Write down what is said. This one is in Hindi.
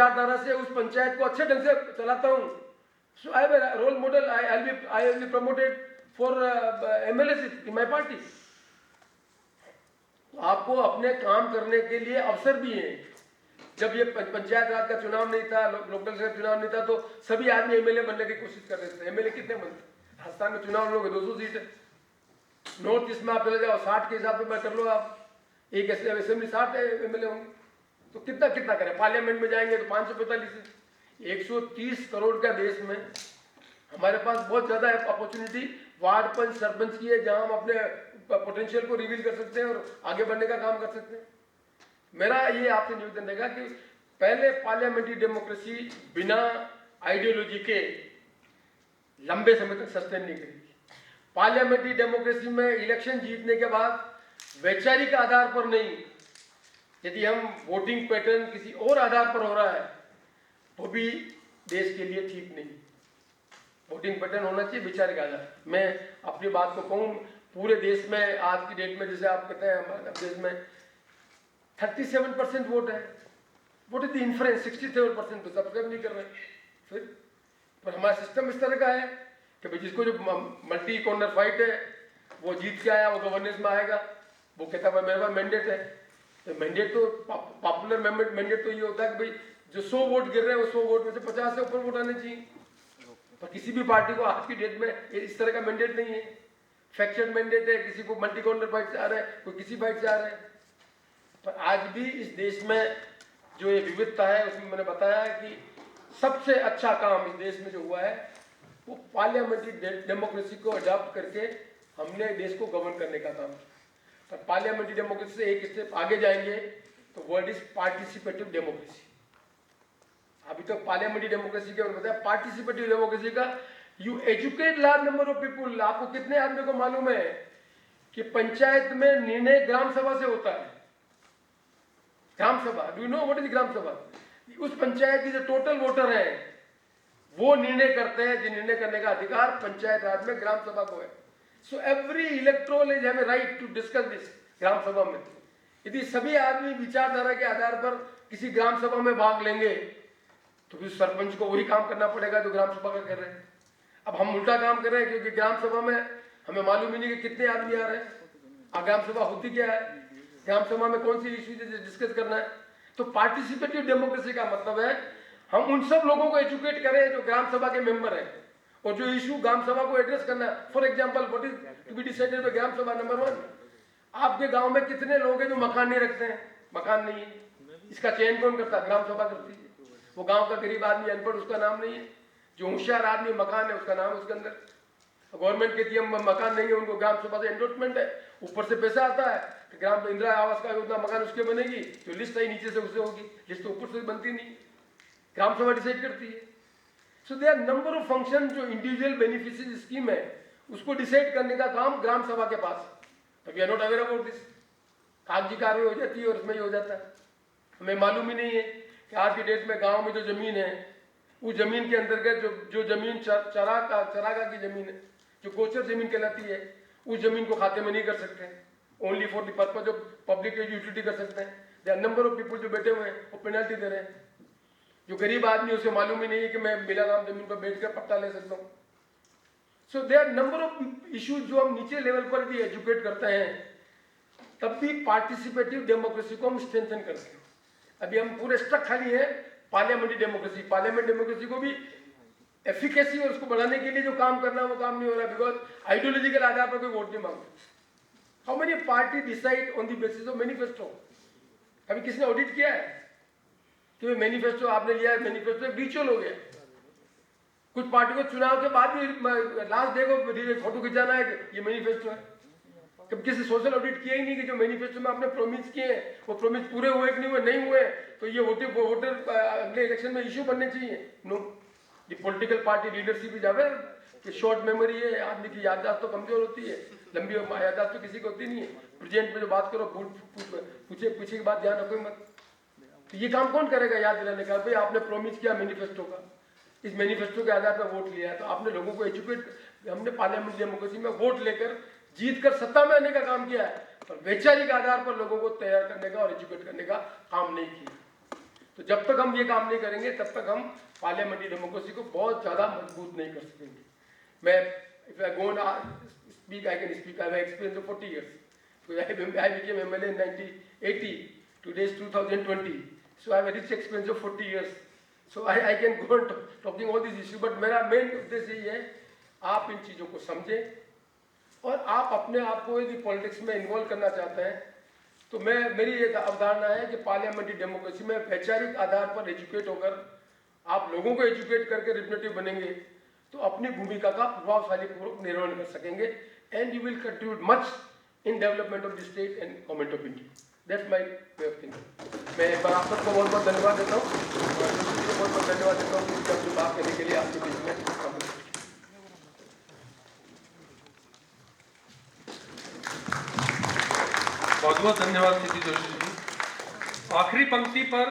विचारधारा से उस पंचायत को अच्छे ढंग से चलाता हूँ। So I am role model, I will be promoted for MLA in my party. आपको अपने काम करने के लिए अवसर भी है। जब ये पंचायत राज का चुनाव नहीं था, लोकल का चुनाव नहीं था, तो सभी आदमी MLA बनने की कोशिश कर रहे थे। MLA कितने बनते? राजस्थान में चुनाव लोगे 200 सीट है। नॉर्थ ईस्ट में आप चले जाओ 60 के हिसाब से कर लो आप, एक असेंबली 60 MLA होंगे, तो कितना कितना करें? पार्लियामेंट में जाएंगे तो 545 है। 130 करोड़ का देश में हमारे पास बहुत ज्यादा अपॉर्चुनिटी वार्ड पंच सरपंच की है, जहां हम अपने पोटेंशियल को रिवील कर सकते हैं और आगे बढ़ने का काम कर सकते हैं। मेरा ये आपसे निवेदन रहेगा कि पहले पार्लियामेंट्री डेमोक्रेसी बिना आइडियोलॉजी के लंबे समय तक सस्टेन नहीं करेगी। पार्लियामेंट्री डेमोक्रेसी में इलेक्शन जीतने के बाद वैचारिक आधार पर नहीं, यदि हम वोटिंग पैटर्न किसी और आधार पर हो रहा है तो भी देश के लिए ठीक नहीं। वोटिंग पैटर्न होना चाहिए वैचारिक आधार। मैं अपनी बात को कहूँ, पूरे देश में आज की डेट में, जैसे आप कहते हैं हमारे देश में 37% वोट है। वोट इज द इन्फ्लुएंस, 67% तो सब्सक्राइब नहीं कर रहे। फिर पर हमारा सिस्टम इस तरह का है कि भाई जिसको जो मल्टी कॉर्नर फाइट है वो जीत के आया, वो गवर्नेंस में आएगा, वो कहता है मेरे पास मैंडेट है। तो मैंडेट तो पॉपुलर मैंडेट तो ये होता है कि भाई जो 100 वोट गिर रहे हैं, वो 100 वोट में से 50 से ऊपर वोट आने चाहिए। पर किसी भी पार्टी को आज की डेट में इस तरह का मैंडेट नहीं है, फैक्शन मैंडेट है। किसी को मल्टी कॉर्नर फाइट से आ रहा है, कोई किसी फाइट से आ रहा है। पर आज भी इस देश में जो ये विविधता है, उसमें मैंने बताया कि सबसे अच्छा काम इस देश में जो हुआ है वो पार्लियामेंट्री डेमोक्रेसी को अडॉप्ट करके हमने देश को गवर्न करने का काम किया। पर पार्लियामेंट्री डेमोक्रेसी से एक स्टेप आगे जाएंगे तो वर्ड इज पार्टिसिपेटिव डेमोक्रेसी। अभी तक पार्लियामेंट्री डेमोक्रेसी के बताया, पार्टिसिपेटिव डेमोक्रेसी का you educate large number of people. आपको कितने आदमी को मालूम है कि पंचायत में निर्णय ग्राम सभा से होता है? Gram sabha, do you know what is gram sabha? उस पंचायत की जो टोटल वोटर है वो निर्णय करते हैं, जो निर्णय करने का अधिकार पंचायत राज में ग्राम सभा को है। So every electoral is have a right to discuss this gram sabha में। यदि सभी आदमी विचारधारा के आधार पर किसी ग्राम सभा में भाग लेंगे तो फिर सरपंच को वही काम करना पड़ेगा जो ग्राम सभा का कर रहे हैं। अब हम उल्टा काम कर रहे हैं, क्योंकि ग्राम सभा में हमें मालूम ही नहीं कि कितने आदमी आ रहे हैं। ग्राम सभा होती क्या है, ग्राम सभा में कौन सी इश्यू डिस्कस करना है। तो पार्टिसिपेटिव डेमोक्रेसी का मतलब है हम उन सब लोगों को एजुकेट करें जो ग्राम सभा के मेंबर हैं और जो इशू ग्राम सभा को एड्रेस करना है। For example, what is to be decided by gram sabha? Number 1, आपके गांव में कितने लोग हैं जो मकान नहीं रखते हैं? मकान नहीं है, इसका चयन कौन करता है? ग्राम सभा करती है। वो गांव का गरीब आदमी, अनपढ़, उसका नाम नहीं है। जो होशियार आदमी, मकान है, उसका नाम है उसके अंदर। गवर्नमेंट कहती है मकान नहीं है, उनको ग्राम सभा से एंडोर्समेंट है, ऊपर से पैसा आता है, ग्राम इंदिरा आवास का योजना मकान उसके बनेगी, जो लिस्ट आई नीचे से उससे होगी, लिस्ट तो ऊपर से बनती नहीं, ग्राम सभा डिसाइड करती है। So there number of function जो इंडिविजुअल बेनिफिशियरी स्कीम है उसको डिसाइड करने का काम ग्राम सभा के पास है। We are not aware about this. कागजी कार्रवाई हो जाती है और उसमें ही हो जाता है। हमें मालूम ही नहीं है कि आज की डेट में गाँव में जो जमीन है, उस जमीन के अंतर्गत जो जमीन चरागा की जमीन है, जो गोचर जमीन कहलाती है, उस जमीन को खाते में नहीं कर सकते, only for the purpose of public utility कर सकते हैं। There are number of people जो बैठे हुए हैं वो पेनल्टी दे रहे हैं। जो गरीब आदमी, उसे मालूम ही नहीं है कि मैं बिला नाम जमीन पर बैठकर पट्टा ले सकता हूँ। So there are number of issues जो हम नीचे लेवल पर भी एजुकेट करते हैं, तब भी पार्टिसिपेटिव डेमोक्रेसी को हम स्ट्रेंथन करते हैं। अभी हम पूरे स्टक खाली है पार्लियामेंट्री डेमोक्रेसी। पार्लियामेंट डेमोक्रेसी को भी एफिकेसी और उसको बढ़ाने के लिए जो काम करना है वो काम नहीं हो रहा, बिकॉज आइडियोलॉजिकल आधार पर कोई वोट नहीं मांगते। How many party decide on the basis of manifesto? कभी किसने ऑडिट किया है कि मैनिफेस्टो आपने लिया है, मैनिफेस्टो एक रिचुअल हो गया। कुछ पार्टी को चुनाव के बाद भी लास्ट डे को फोटो खिंचाना है कि ये मैनिफेस्टो है। कभी किसी सोशल ऑडिट किया ही नहीं कि जो मैनिफेस्टो में आपने प्रोमिस किए हैं वो प्रोमिस पूरे हुए कि नहीं हुए, नहीं हुए तो ये वोटर अगले इलेक्शन में इश्यू बनने चाहिए। No, the political party leadership is aware कि शॉर्ट मेमोरी है, आदमी की याददाश्त तो कमजोर होती है, लंबी याददाश्त तो किसी को होती नहीं है। प्रेजेंट में जो बात करो पूछे की बात ध्यान रखो मत। तो ये काम कौन करेगा याद दिलाने का? भाई आपने प्रोमिस किया मैनिफेस्टो का, इस मैनिफेस्टो के आधार पर वोट लिया है, तो आपने लोगों को एजुकेट, हमने पार्लियामेंट डेमोक्रेसी में वोट लेकर जीत कर सत्ता में आने का काम किया है, पर वैचारिक आधार पर लोगों को तैयार करने का और एजुकेट करने का काम नहीं किया। तो जब तक हम ये काम नहीं करेंगे तब तक हम पार्लियामेंट्री डेमोक्रेसी को बहुत ज़्यादा मजबूत नहीं कर सकेंगे। मैं if I go and speak, I can speak. I have experience of 40 years. So I became MLA in 1980. Today is 2020. So I have a rich experience of 40 years. So I can go on talking all these issues. But मेरा मेन उद्देश्य यही है, आप इन चीज़ों को समझें और आप अपने आप को यदि पॉलिटिक्स में इन्वॉल्व करना चाहते हैं तो मेरी एक अवधारणा है कि पार्लियामेंट्री डेमोक्रेसी में वैचारिक आधार पर एजुकेट होकर आप लोगों को एजुकेट करके रिप्रेजेंटेटिव बनेंगे तो अपनी भूमिका का प्रभावशाली पूर्वक निर्वहन कर सकेंगे and you will contribute much in development of the state and government of India. That's my way of thinking. मैं एक बार आप सबको बहुत बहुत धन्यवाद देता हूँ और बहुत बहुत धन्यवाद देता हूँ कि अपनी बात करने के लिए आपके बीच में। बहुत बहुत धन्यवाद सीपी जोशी जी। आखिरी पंक्ति पर